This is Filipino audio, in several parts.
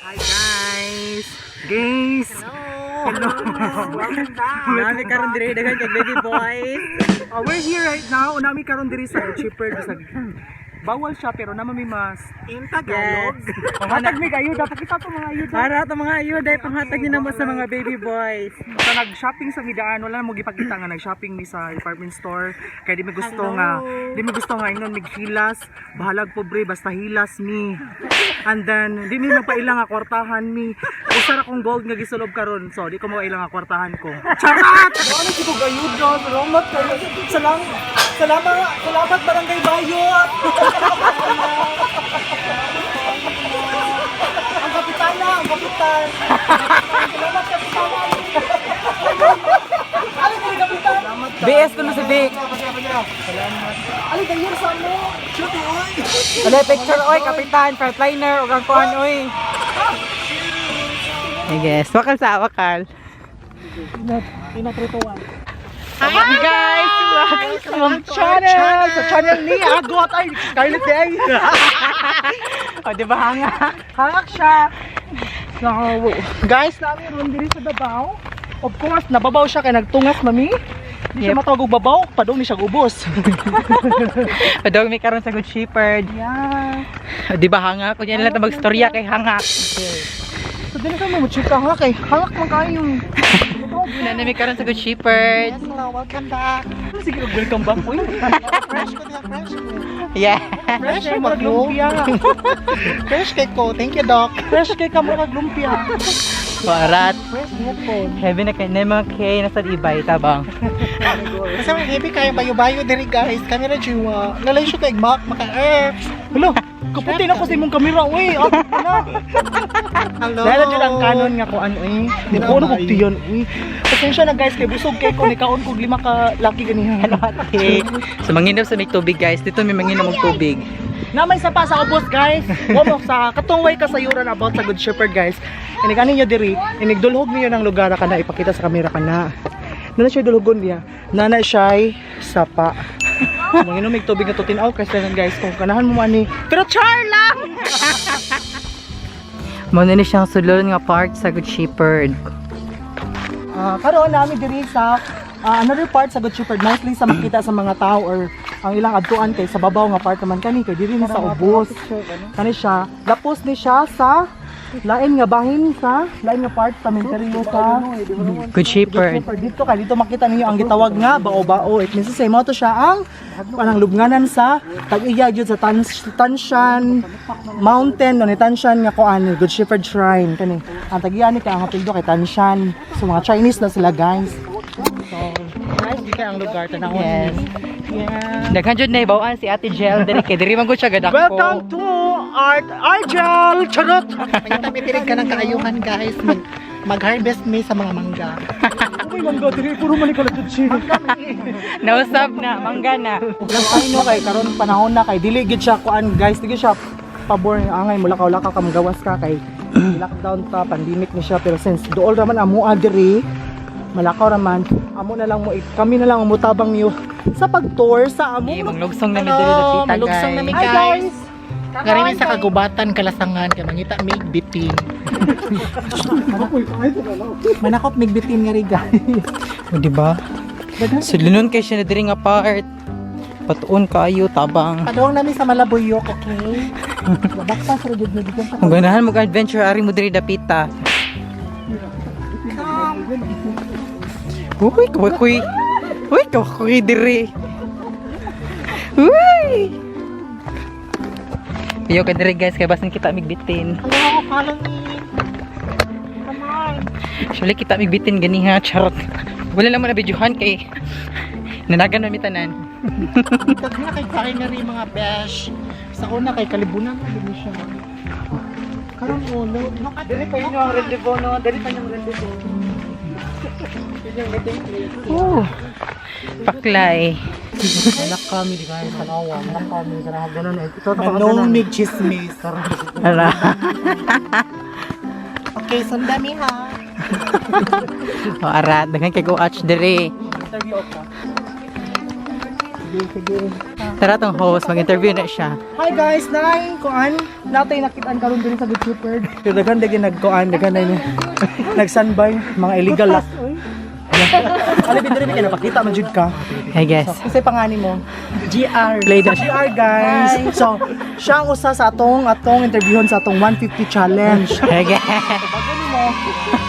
Hi guys! Guys! Hello! Welcome back! Nami karon diri dagan kay baby boys. We're here right now. Nami karon diri sa cheaper sa bawal siya pero naman may mas in Tagalog. Panghatag Hatag mi kayo dapat kita to mga ayuda. Para ta mga ayuda panghatag din namo sa mga baby boys. Sa nag-shopping sa Midaan wala mo gipakita nga nag-shopping mi sa department store kay di mi gusto nga ingon mig hilas, bahalag pobre basta hilas mi. And then di mi magpailang nga kwartahan mi. Usa ra kong gold nga gisulob karon so di ko mailang nga kwartahan ko. Charat! Ano si kog ayuda? Salamat kayo. Salamat barangay Bayot. Ang kapitan. Salamat kapitan. Ano kay kapitan? BS ko na si Vic. Ano kayo sa mo? Shoot oy. Wala picture oy kapitan, frontliner ug ang kuan oy. I guess, wakal sa wakal. Pinatrituan. Hi guys! Welcome to my Channel! Sa channel ni Agot ay Scarlett Day. O di ba hanga? Hangak siya. So, guys, namin ron diri sa Davao. Of course, nababaw siya kay nagtungas mami. Di siya matawag og babaw, padong ni siya ubos. Padog mi karon sa Good Shepherd. Yeah. O di ba hanga? Kunya lang ta magstorya kay hanga. So, dili ka mo chika hangak kay hangak man kayo. Una na mi karon sa Good Shepherd. Yes, hello, welcome back. Sige, welcome back po. Fresh ko niya, fresh. Yeah. Fresh kay murag lumpia. Fresh kay ko, thank you doc. Fresh kay ka murag lumpia. Parat. Fresh headphone. Heavy na kay nema kay nasa ibay tabang. Kasi may heavy kayo bayo-bayo diri guys. Camera jiwa. Nalay siya kay Mac, maka-earth. Hello, kaputi na ko sa imong kamera, uy. Hello. Dahil dyan ang kanon nga ko ano eh. Di ko ano kog tiyan, uy. Pasensya na guys, kay busog kay ko, nikaon kog 5 ka laki ganihan. Okay. So manginom sa may tubig guys. Dito may manginom og tubig. Namay sa pa sa ubos guys. Wamo sa katungway kasayuran about sa Good Shepherd guys. Inigani niyo diri, inigdulhog niyo ng lugar kana ipakita sa kamera kana. Nana siya dulhugon niya. Nana siya sapa. Manginom mig tubig na to tinaw kasi guys kung kanahan mo man ni. Pero char lang. Muna ni siyang sulod nga part sa Good Shepherd. Karon namin diri sa another part sa Good Shepherd, mostly sa makita sa mga tao or ang ilang adtuan kay sa babaw nga part naman kani kay diri ni sa ubos. Kani siya, lapos ni siya sa lain nga bahin sa lain nga part sa menteryo sa Good Shepherd. dito kay dito makita ninyo ang gitawag nga bao-bao. It means say mo to siya ang panang lubnganan sa tag-iya jud sa Tanshan Mountain ni Tanshan nga kuan Good Shepherd Shrine kani. Ang tag-iya ni kay ang apeldo kay Tanshan. So mga Chinese na sila guys. So guys, di kay ang lugar tanahon. Yes. Yeah. Daghan jud na ibawaan si Ate Jel diri kay diri man gud siya gadako. Welcome to Art Argel! Charot! Pagkita may tirig ka ng kaayuhan guys. Mag-harvest me sa mga mangga. Uy, mangga, diri puro man ikaw siya. Nausab na, mangga na. Lang no kay karon panahon na kay dili gid siya kuan guys, dili siya pabor angay mulakaw-lakaw ka magawas ka kay lockdown ta, pandemic ni siya pero since dool raman amo diri malakaw raman amo na lang mo kami na lang umutabang niyo sa pag-tour sa amo. Okay, maglugsong na mi diri sa tita guys. Maglugsong na mi guys. Karimi sa kagubatan kalasangan kay mangita mig bitin. Manakop mig bitin nga ri guys. O di ba? Sulunon kay siya na diri nga part. Patuon kaayo tabang. Padong namin sa Malabuyok, okay? Babaktas ra jud ni dito. Kung ganahan mo adventure ari mo diri dapita. Uy, kuy. Uy, kuy diri. Uy. Yo ka diri guys kay basin kita migbitin. Hello, follow me. Come on. Actually kita migbitin gani ha, charot. Wala lang mo na videohan kay nanagan na mi tanan. Kagna kay kain nga rin mga besh. Sa una kay kalibunan na din siya. Karon ulo. Dili pa yun yung rendezvous no. Dili pa yung rendezvous. Oh. Paklay. Anak kami di kaya sa nawa. Anak kami sa nawa. Ganun eh. Ito Manong mig chismis. Ala. Okay, sandami ha. O arat, daghan kay go atch diri. Interview ka. Tara tong host, mag-interview na siya. Hi guys, natay nakitaan karon diri sa Good Shepherd. Kaya daghan daghan daghan na nagsanbay mga illegal lah. Ali bidiri mi kinapakita man jud ka. Hey guys. Kasi pangani mo. GR. Play that. GR guys. So, siya ang usa sa atong interviewon sa atong 150 challenge. Hey guys. Bago nimo.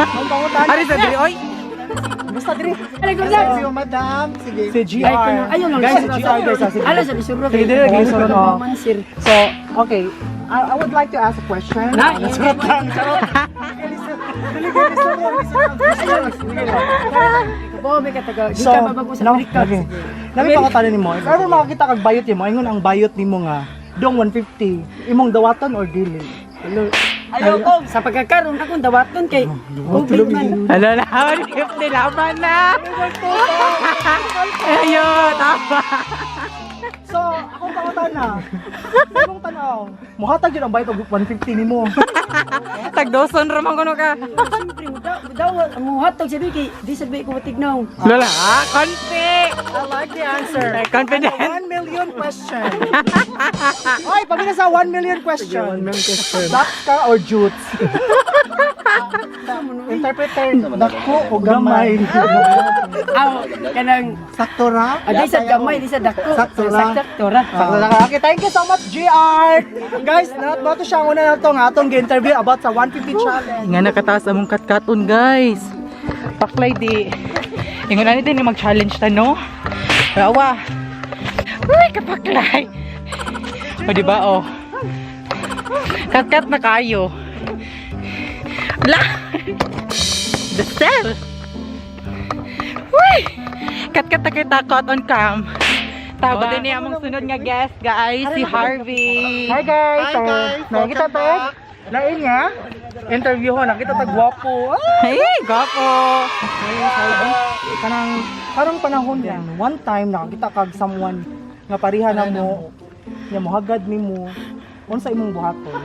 Ang pangutan. Ari sa diri oy. Basta diri. Si madam. Sige. Si GR. Ayun lang. Guys, si GR guys. Ala sa bisuro. Sige, dili lagi so no. Mansir. So, okay. I would like to ask a question. Charot lang. Bo may kataga. Di So, ka mabago sa Amerika. okay. Nami pakatanan nimo. If ever makakita kag bayot nimo, ingon ang bayot nimo nga dong 150. Imong dawaton or dili? Ayoko. Sa pagkakaroon akong dawaton kay COVID man. Ano na, 150 laban na. Ayun, tama. So, akong pangutan na. Imong tanaw. Muhatag yun ang bayot og 150 nimo. Tagdoson ramang kuno ka. Siyempre, daw mo hatag sabi kay di sabi ko matignaw. Lola, konti. I like the answer. Confident. 1 million question. Oy, pabila sa 1 million question. 1 million question. Duck ka or jutes? Interpreter, dako o gamay. Aw, kanang Sakto ra? di sa gamay, di sa dako. Sakto ra. Sakto ra. Sakto ra. Okay, thank you so much, GR. Guys, nato siya ang una na to nga atong interview about sa 150 challenge. Nga nakataas among katkaton guys. Paklay di. Ingon ani din mag-challenge ta no. Rawa. Uy, kapaklay. O di ba oh. Katkat na kayo. La. The cell. Uy. Katkat na kita caught on cam. Tawag din niya among sunod nga guest guys, si Harvey. Hi guys. Nakita to? Lain nga. Interview ho, nakita ta gwapo. Hey, gapo. Karang panahon yan. One time nakakita kag someone nga pariha na mo, nga mohagad nimo. Unsa imong buhaton?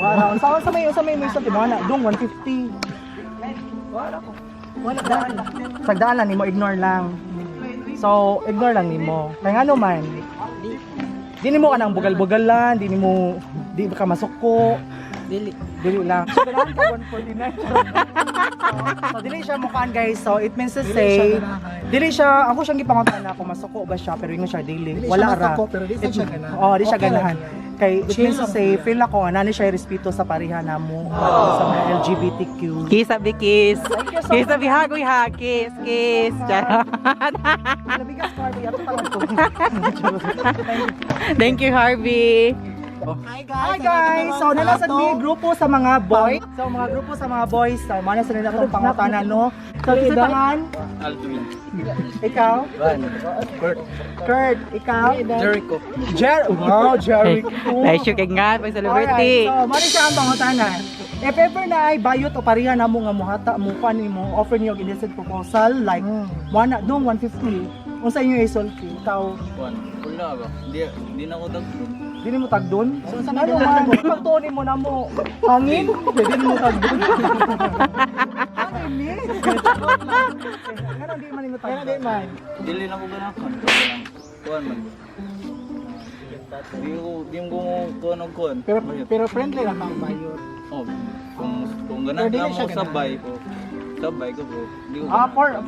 Wala. Unsa may isa di ba na dong 150. Wala daan. Sagdaan lang nimo, ignore lang. So, ignore lang nimo. Kaya ano man, di nimo ka nang bugal-bugalan, di ka masuko. Dili lang. So, kailangan ka 149. So, dili siya mukhaan guys. So, it means to say, dili siya, ako siyang gipangutan na kung masuko ba siya, pero ingon siya dili. Wala ra. Pero di siya ganahan. Oh, di siya ganahan. Kay, it means to say, feel ako, nani siya respeto sa pariha na mo, sa mga LGBTQ. Kiss abi kiss. Kiss abi hagoy ha. Kiss, kiss. Charot. Labigas ko, Harvey. Ato pa lang to. Thank you, Harvey. Hi guys! So, nalasad mi grupo sa mga boys. So, mga grupo sa mga boys. So, mana sa nila itong pangutanan, no? So, isa tangan? Altuin. Ikaw? Kurt. Ikaw? Jericho. Wow, Jericho. Nice you kay nga pag celebrity. Alright, so, mana siya ang pangutanan. If ever na ay bayot o pariha na mo nga muhata, mo mo, offer niyo innocent proposal, like, dong 150. Kung sa inyo isulti, ikaw, Wala ba? Hindi na ako dagdag. di mo tag doon? So, sa ano man, pagtunin mo na mo, hangin, pwede mo tag doon. Hangin, eh. Ano di man mo tag doon? Di man. Dili na ako ganahan. Kuan man. Di mo kuan og kuan. Pero friendly lang ang bayot. Oh, kung ganahan na mo sabay ko. Sabay ko bro. Di ko.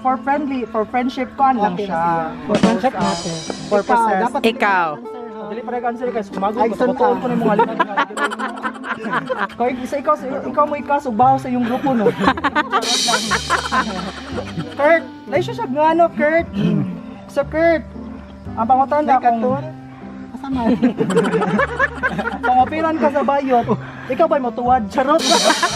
For friendship ko lang siya. For friendship natin. For process. Ikaw. Dili pa answer guys, kumagod ko totoo ko ni mga lipat. Ikaw mo ikasugbaho sa iyong grupo no. Kurt, lay siya nga no, Kurt. So Kurt, ang pangutan na kung kasama. Pangapiran ka sa bayot, ikaw ba'y matuwad? Charot. Charot.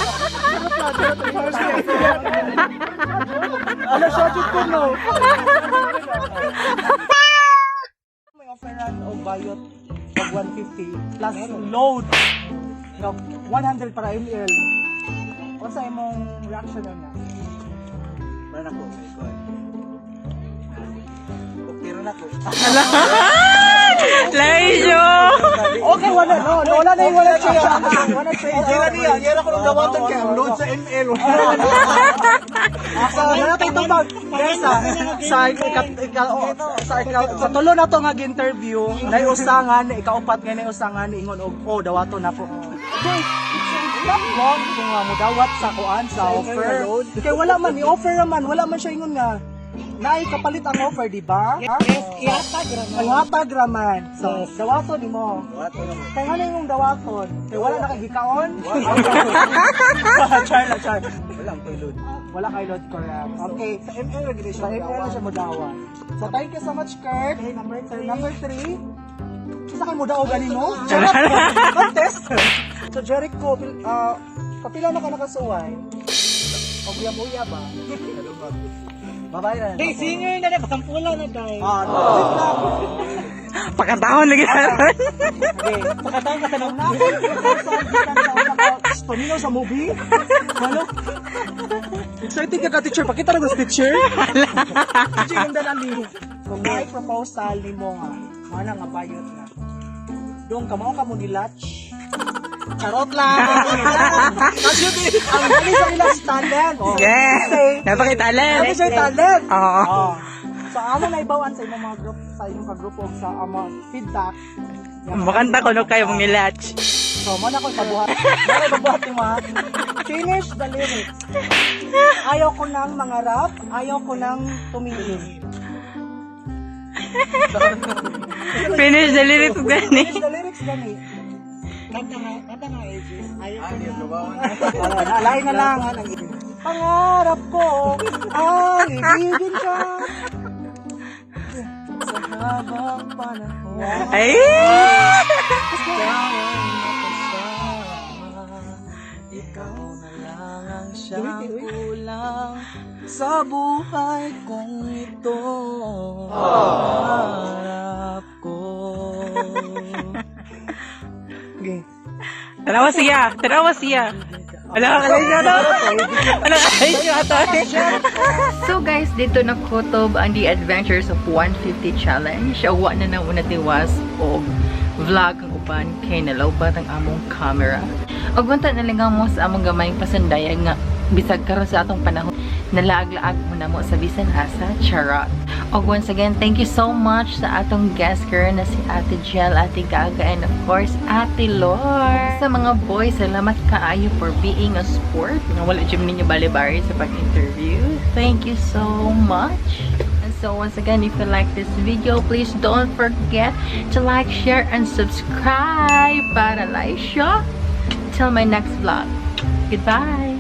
Ano siya ko no? May offeran o bayot pag 150 plus load no 100 para ml. O sa imong reaction na? Para ko. Okay ra nako. Layo. Okay, wala no. wala na yung wala siya. Wala siya. Kaya niya, yara ko nung dawaton kaya load sa ML. So, wala tayo tubag. Guys, sa tulo na to nga interview, na usangan, ikaupat nga na usangan, ingon og dawaton na ko. Not wrong kung nga mo dawat sa kuan sa offer. Kaya wala man, i-offer naman, wala man siya ingon nga. Kapalit ang offer, di ba? Yes, ihatag raman. Ay, hatag raman. So, dawaton ni mo. Kaya nga na yung dawaton. Kaya wala na kagikaon. Char. Wala kay load, correct. Okay. Sa ML na siya mo dawat. So, thank you so much, Kurt. Number 3. Isa kay mo daw ganin mo? Contest. So, Jericho, kapila na ka nakasuway? O buya-buya ba? Babae na. Hey, singer na kasampulan na tayo. Pagkatahon lagi naman. Okay. Pakatang ka sa nang Paminaw sa movie? Ano? Excited ka teacher. Pakita na sa teacher. Teacher, yung danali. Kung may proposal ni mo nga, mana nga bayot na. Doon ka mo ni Latch. Charot lang. Ang galing sa ilang talent. Yes. Napakitalan. Ano siya talent? Oo. So, amo na ibawaan sa inyong mga group, sa inyong kagrupo sa feedback. Makanta ko no kayo mong nilatch. So, mo na ko pabuhat. Mo pabuhat yung mga finish the lyrics. Ayaw ko nang mangarap, ayaw ko nang tumingin. Finish the lyrics gani. Finish the lyrics gani. kanta nga, Aegis. Ayaw ko Alay na lang. Pangarap ko ang ibigin ka sa habang panahon. Ay! Ikaw na lang ang siyang kulang sa buhay kong ito. Pangarap ko. Okay. Tanawa siya. Wala ka kalay siya to. Wala ka kalay siya to. So guys, dito na kutob ang The Adventures of 150 Challenge. Awa na na una tiwas o vlog ang uban kay nalawbat ang among camera. Og unta na lang mo sa among gamayng pasandayag nga bisag karon sa atong panahon nalaag-laag mo na mo sa bisan asa charot. Og once again, thank you so much sa atong guest girl na si Ate Jel, Ate Gaga, and of course, Ate Lor. Sa mga boys, salamat kaayo for being a sport. Wala dyan ninyo balibari sa pag-interview. Thank you so much. And so once again, if you like this video, please don't forget to like, share, and subscribe para like siya. Till my next vlog. Goodbye!